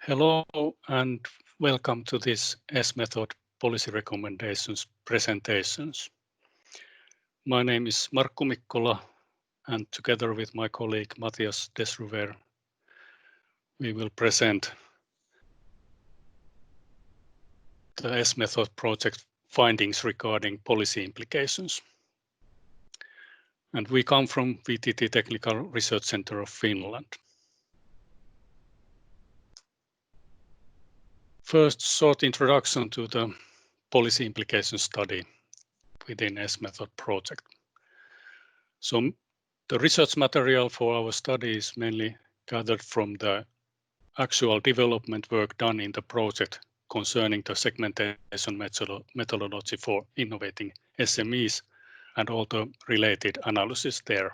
Hello and welcome to this SMEthod policy recommendations presentations. My name is Markku Mikkola, and together with my colleague Matthias Deschryvere, we will present the SMEthod project findings regarding policy implications. And we come from VTT Technical Research Center of Finland. First, short introduction to the policy implication study within SMEthod project. So the research material for our study is mainly gathered from the actual development work done in the project concerning the segmentation methodology for innovating SMEs and all the related analysis there.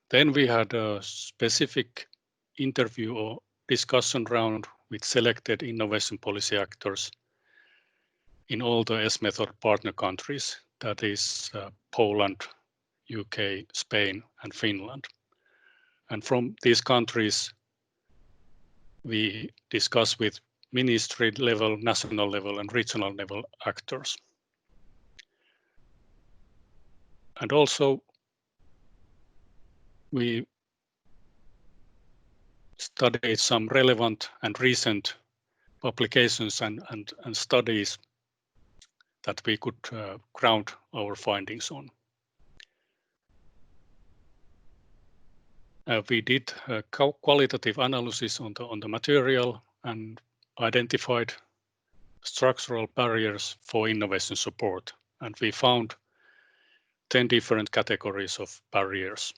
Then we had a specific interview or discussion round with selected innovation policy actors in all the SMEthod partner countries, that is Poland, UK, Spain, and Finland. And from these countries, we discuss with ministry level, national level, and regional level actors. And also, we studied some relevant and recent publications and studies that we could ground our findings on. We did a qualitative analysis on the material and identified structural barriers for innovation support. And we found 10 different categories of barriers.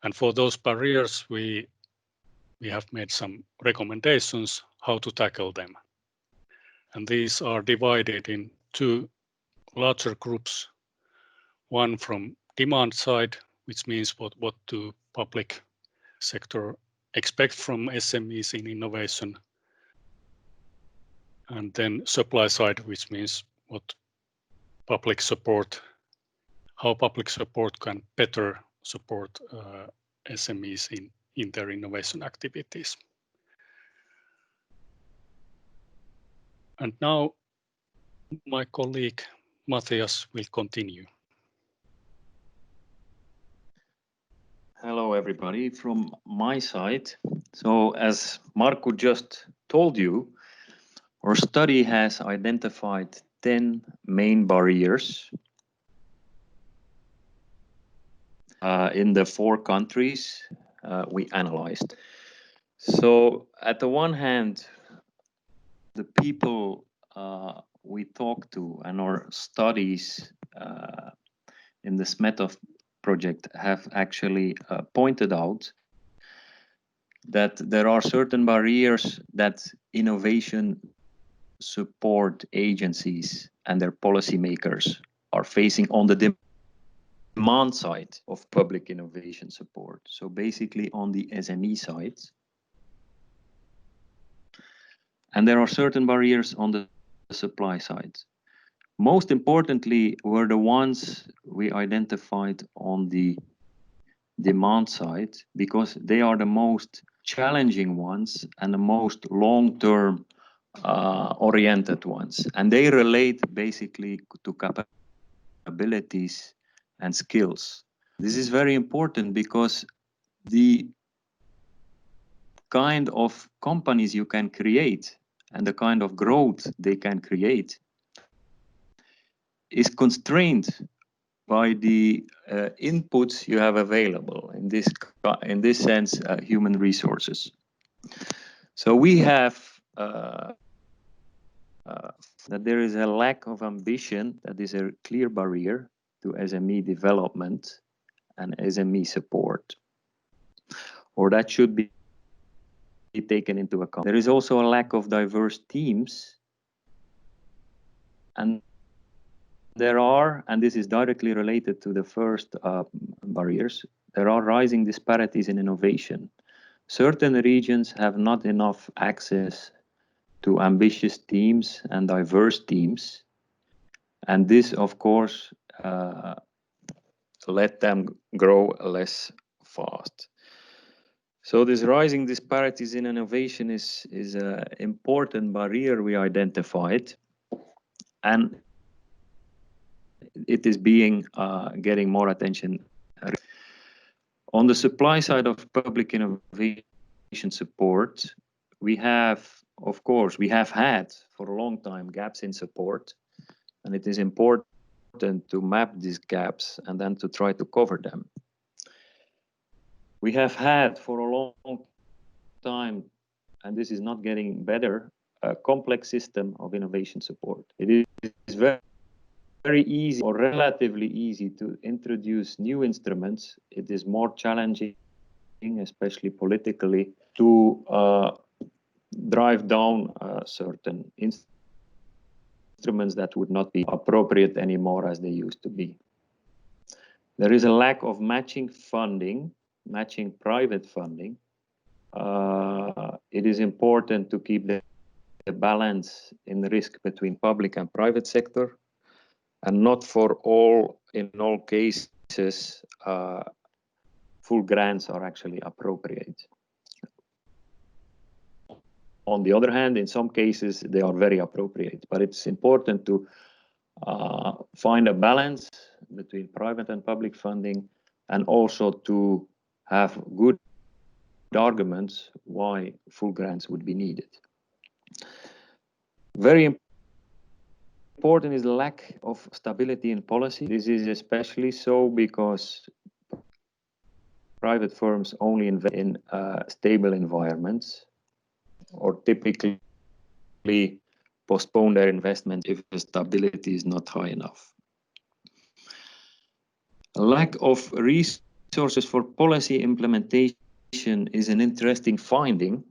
And for those barriers, we have made some recommendations how to tackle them. And these are divided in two larger groups. One from demand side, which means what do public sector expect from SMEs in innovation. And then supply side, which means what public support, how public support can better support SMEs in their innovation activities. And now my colleague Matthias will continue. Hello, everybody, from my side. So as Markku just told you, our study has identified 10 main barriers in the 4 countries we analyzed. So at the one hand, the people we talked to and our studies in the SMEthod project have actually pointed out that there are certain barriers that innovation support agencies and their policymakers are facing on the demand side of public innovation support. So basically on the SME side. And there are certain barriers on the supply side. Most importantly were the ones we identified on the demand side, because they are the most challenging ones and the most long-term oriented ones. And they relate basically to capabilities and skills. This is very important because the kind of companies you can create and the kind of growth they can create is constrained by the inputs you have available, in this sense, human resources. So we have that there is a lack of ambition, that is a clear barrier to SME development and SME support, or that should be taken into account. There is also a lack of diverse teams, and there are, and this is directly related to the first barriers, there are rising disparities in innovation. Certain regions have not enough access to ambitious teams and diverse teams, and this, of course, let them grow less fast. So this rising disparities in innovation is an important barrier we identified, and it is getting more attention. On the supply side of public innovation support, we have had for a long time gaps in support, and it is important to map these gaps and then to try to cover them. We have had for a long time, and this is not getting better, a complex system of innovation support. It is very easy or relatively easy to introduce new instruments. It is more challenging, especially politically, to drive down certain instruments that would not be appropriate anymore as they used to be. There is a lack of matching funding, matching private funding. It is important to keep the balance in the risk between public and private sector, and not in all cases, full grants are actually appropriate. On the other hand, in some cases, they are very appropriate, but it's important to find a balance between private and public funding, and also to have good arguments why full grants would be needed. Very important is the lack of stability in policy. This is especially so because private firms only invest in stable environments, or typically postpone their investment if the stability is not high enough. A lack of resources for policy implementation is an interesting finding,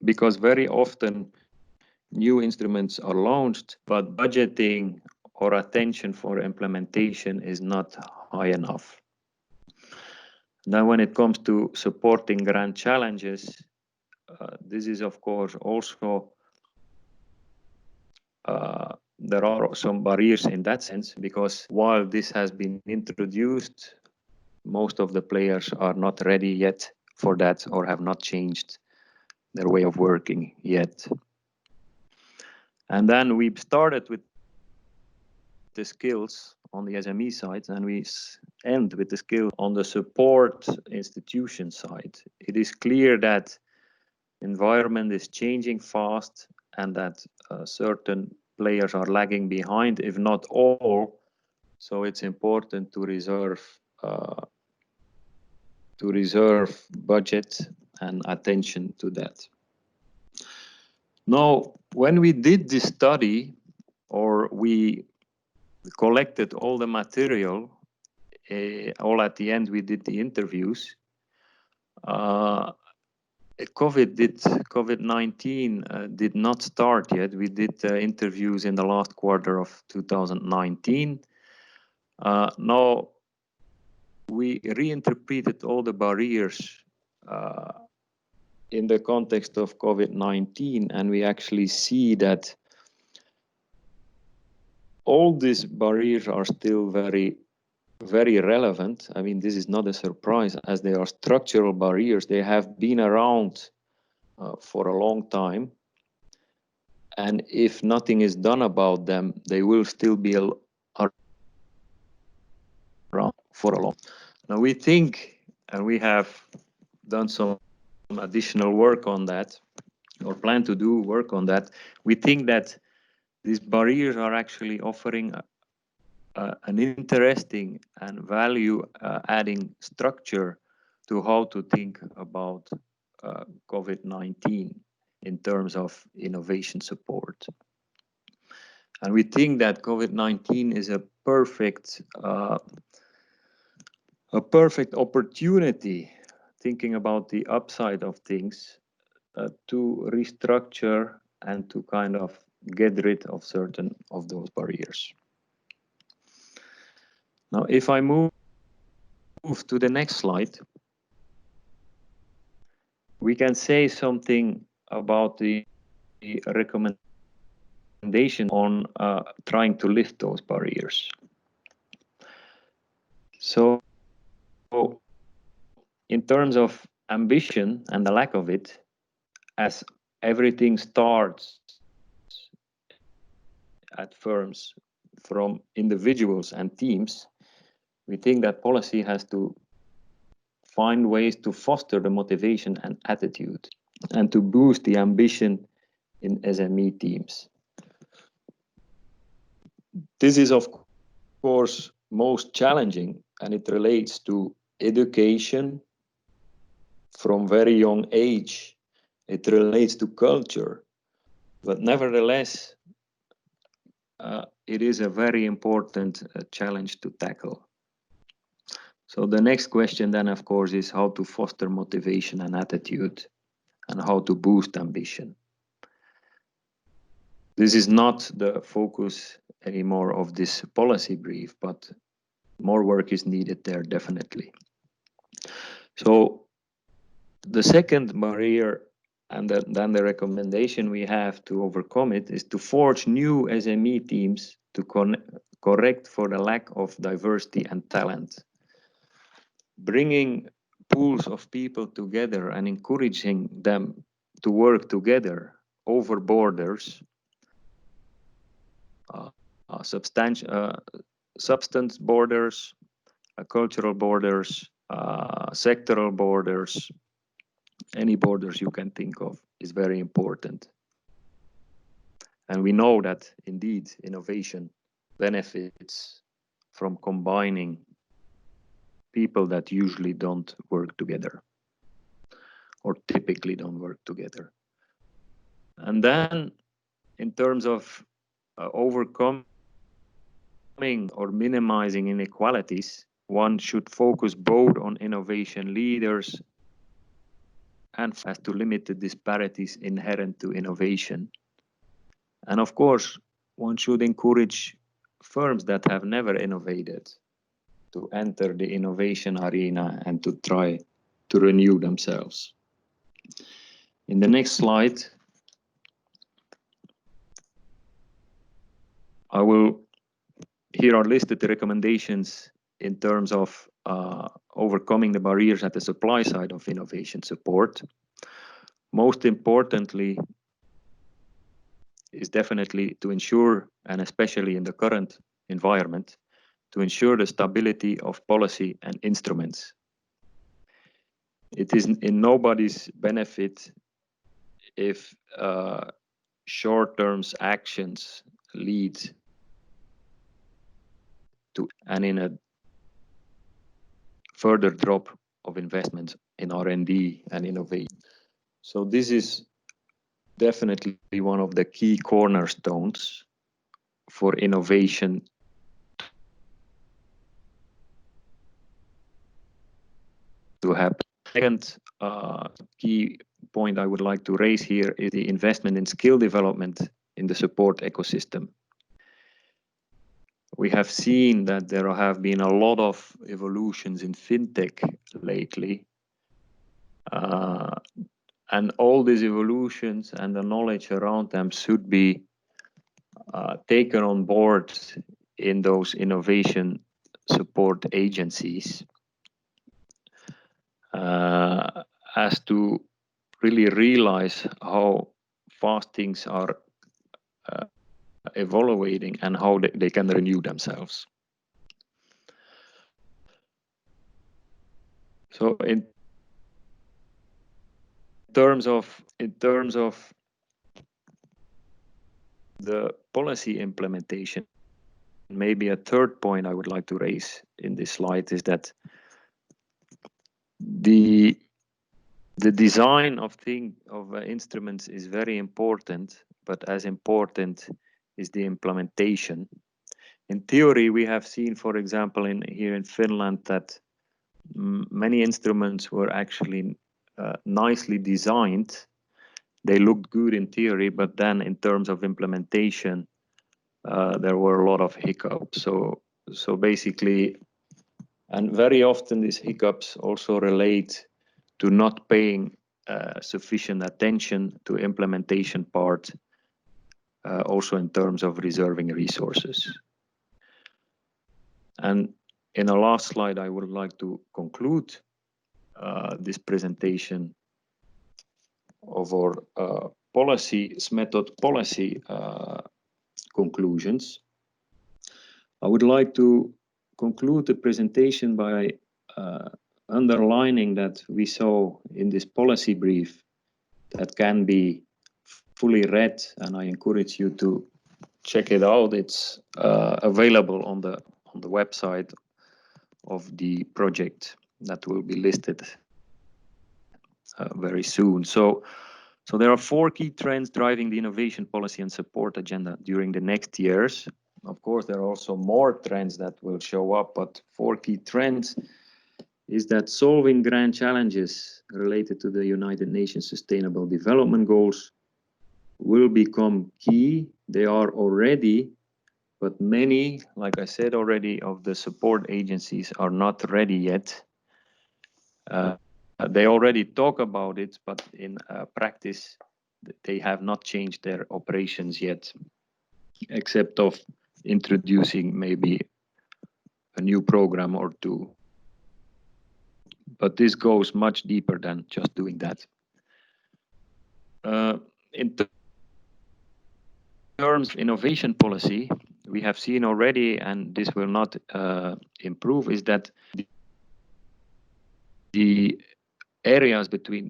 because very often new instruments are launched, but budgeting or attention for implementation is not high enough. Now, when it comes to supporting grant challenges, this is of course also there are some barriers in that sense, because while this has been introduced, most of the players are not ready yet for that, or have not changed their way of working yet. And then we started with the skills on the SME side, and we end with the skill on the support institution side. It is clear that environment is changing fast, and that certain players are lagging behind, if not all. So it's important to reserve budget and attention to that. Now, when we did this study, or we collected all the material, all at the end we did the interviews. COVID-19 did not start yet. We did interviews in the last quarter of 2019. Now we reinterpreted all the barriers in the context of COVID-19, and we actually see that all these barriers are still very, very relevant. I mean, this is not a surprise, as they are structural barriers. They have been around for a long time. And if nothing is done about them, they will still be around for a long time. Now we think, and we have done some additional work on that, or plan to do work on that, we think that these barriers are actually offering an interesting and value-adding structure to how to think about COVID-19 in terms of innovation support. And we think that COVID-19 is a perfect opportunity, thinking about the upside of things, to restructure and to kind of get rid of certain of those barriers. Now, if I move to the next slide, we can say something about the recommendation on trying to lift those barriers. So in terms of ambition and the lack of it, as everything starts at firms from individuals and teams, we think that policy has to find ways to foster the motivation and attitude and to boost the ambition in SME teams. This is, of course, most challenging, and it relates to education from very young age. It relates to culture, but nevertheless, it is a very important challenge to tackle. So the next question then, of course, is how to foster motivation and attitude and how to boost ambition. This is not the focus anymore of this policy brief, but more work is needed there, definitely. So the second barrier and then the recommendation we have to overcome it is to forge new SME teams to correct for the lack of diversity and talent. Bringing pools of people together and encouraging them to work together over borders, substance borders, cultural borders, sectoral borders, any borders you can think of is very important. And we know that indeed innovation benefits from combining people that usually don't work together or typically don't work together. And then in terms of overcoming or minimizing inequalities, one should focus both on innovation leaders and as to limit the disparities inherent to innovation. And of course, one should encourage firms that have never innovated to enter the innovation arena and to try to renew themselves. In the next slide, here are listed the recommendations in terms of overcoming the barriers at the supply side of innovation support. Most importantly is definitely to ensure, and especially in the current environment, to ensure the stability of policy and instruments. It is in nobody's benefit if short-term actions lead to and in a further drop of investments in R&D and innovation. So this is definitely one of the key cornerstones for innovation to happen. Second key point I would like to raise here is the investment in skill development in the support ecosystem. We have seen that there have been a lot of evolutions in fintech lately. And all these evolutions and the knowledge around them should be taken on board in those innovation support agencies as to really realize how fast things are evaluating and how they can renew themselves. So in terms of the policy implementation, maybe a third point I would like to raise in this slide is that the design of instruments is very important, but as important is the implementation. In theory, we have seen, for example, here in Finland, that many instruments were actually nicely designed. They looked good in theory, but then in terms of implementation, there were a lot of hiccups. So basically, and very often these hiccups also relate to not paying sufficient attention to implementation part, also in terms of reserving resources. And in the last slide, I would like to conclude this presentation of our SMEthod policy conclusions. I would like to conclude the presentation by underlining that we saw in this policy brief that can be fully read, and I encourage you to check it out. It's available on the website of the project that will be listed very soon. So there are 4 key trends driving the innovation policy and support agenda during the next years. Of course, there are also more trends that will show up, but 4 key trends is that solving grand challenges related to the United Nations Sustainable Development Goals will become key. They are already, but many, like I said already, of the support agencies are not ready yet. They already talk about it, but in practice, they have not changed their operations yet, except of introducing maybe a new program or 2. But this goes much deeper than just doing that. In terms of innovation policy, we have seen already, and this will not improve, is that the areas between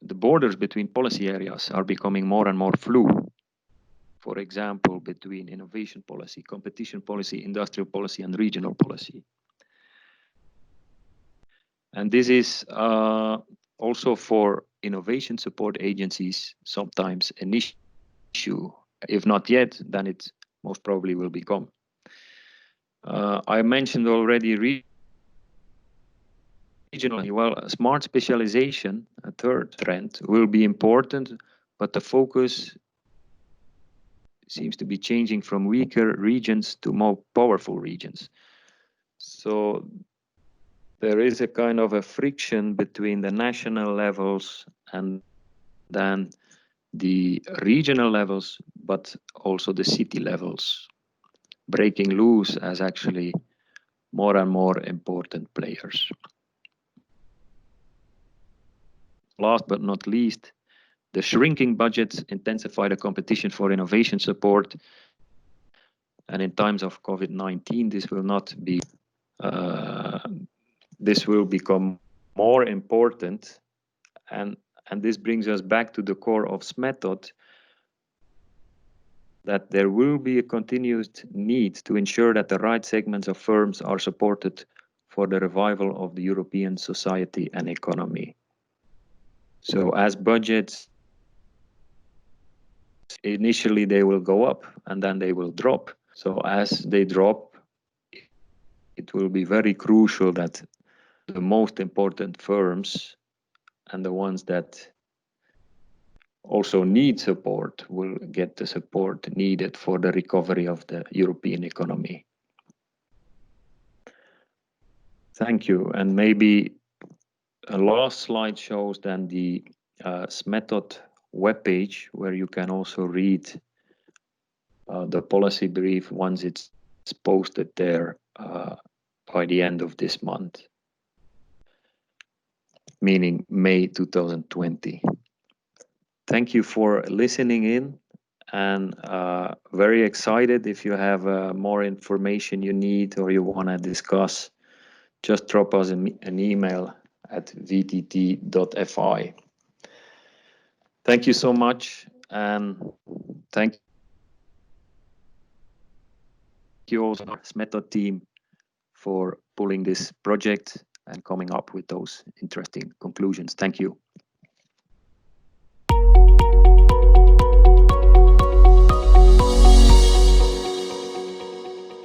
the borders between policy areas are becoming more and more fluid. For example, between innovation policy, competition policy, industrial policy, and regional policy. And this is also for innovation support agencies sometimes an issue. If not yet, then it most probably will become. I mentioned already regionally, well, smart specialization, a 3rd trend, will be important, but the focus seems to be changing from weaker regions to more powerful regions. So there is a kind of a friction between the national levels and then the regional levels, but also the city levels, breaking loose as actually more and more important players. Last but not least, the shrinking budgets intensify the competition for innovation support. And in times of COVID-19, this will not be, this will become more important. And this brings us back to the core of SMEthod, that there will be a continued need to ensure that the right segments of firms are supported for the revival of the European society and economy. So as budgets, initially they will go up and then they will drop. So as they drop, it will be very crucial that the most important firms and the ones that also need support will get the support needed for the recovery of the European economy. Thank you. And maybe a last slide shows then the SMEthod webpage, where you can also read the policy brief once it's posted there by the end of this month, meaning May 2020. Thank you for listening in, and very excited. If you have more information you need or you want to discuss, just drop us an email at vtt.fi. Thank you so much, and thank you also our SMEthod team for pulling this project and coming up with those interesting conclusions. Thank you.